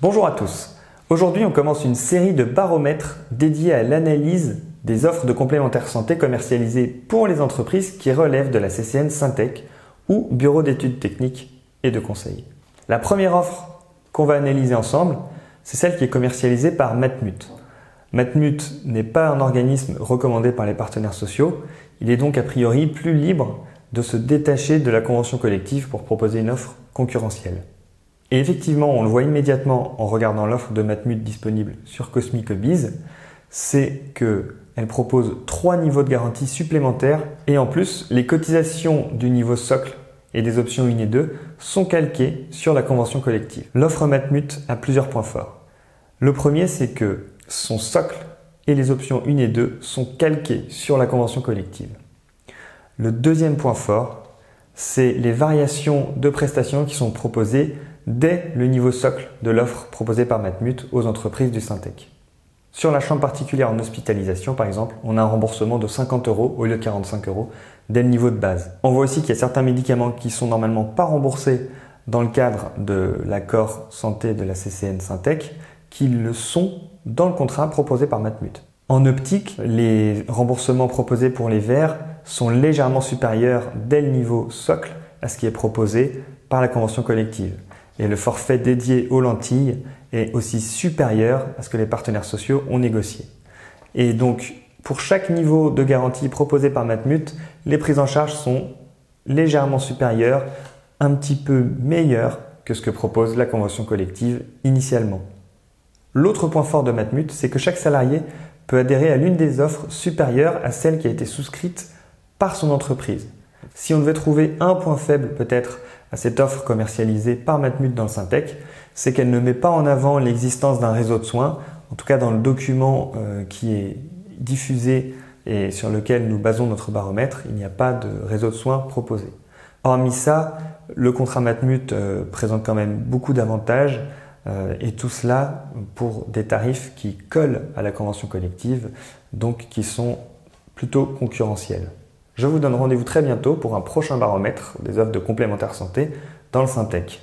Bonjour à tous. Aujourd'hui, on commence une série de baromètres dédiés à l'analyse des offres de complémentaires santé commercialisées pour les entreprises qui relèvent de la CCN Syntec ou Bureau d'études techniques et de conseil. La première offre qu'on va analyser ensemble, c'est celle qui est commercialisée par Matmut. Matmut n'est pas un organisme recommandé par les partenaires sociaux. Il est donc a priori plus libre de se détacher de la convention collective pour proposer une offre concurrentielle. Et effectivement, on le voit immédiatement en regardant l'offre de Matmut disponible sur Cosmic-Biz, c'est qu'elle propose 3 niveaux de garantie supplémentaires et en plus, les cotisations du niveau socle et des options 1 et 2 sont calquées sur la convention collective. L'offre Matmut a plusieurs points forts. Le premier, c'est que son socle et les options 1 et 2 sont calqués sur la convention collective. Le deuxième point fort, c'est les variations de prestations qui sont proposées dès le niveau socle de l'offre proposée par Matmut aux entreprises du Syntec. Sur la chambre particulière en hospitalisation, par exemple, on a un remboursement de 50 € au lieu de 45 € dès le niveau de base. On voit aussi qu'il y a certains médicaments qui sont normalement pas remboursés dans le cadre de l'accord santé de la CCN Syntec, qui le sont dans le contrat proposé par Matmut. En optique, les remboursements proposés pour les verres sont légèrement supérieurs dès le niveau socle à ce qui est proposé par la convention collective. Et le forfait dédié aux lentilles est aussi supérieur à ce que les partenaires sociaux ont négocié. Et donc, pour chaque niveau de garantie proposé par Matmut, les prises en charge sont légèrement supérieures, un petit peu meilleures que ce que propose la convention collective initialement. L'autre point fort de Matmut, c'est que chaque salarié peut adhérer à l'une des offres supérieures à celle qui a été souscrite par son entreprise. Si on devait trouver un point faible peut-être à cette offre commercialisée par Matmut dans le Syntec, c'est qu'elle ne met pas en avant l'existence d'un réseau de soins. En tout cas, dans le document qui est diffusé et sur lequel nous basons notre baromètre, il n'y a pas de réseau de soins proposé. Hormis ça, le contrat Matmut présente quand même beaucoup d'avantages et tout cela pour des tarifs qui collent à la convention collective, donc qui sont plutôt concurrentiels. Je vous donne rendez-vous très bientôt pour un prochain baromètre des offres de complémentaires santé dans le Syntec.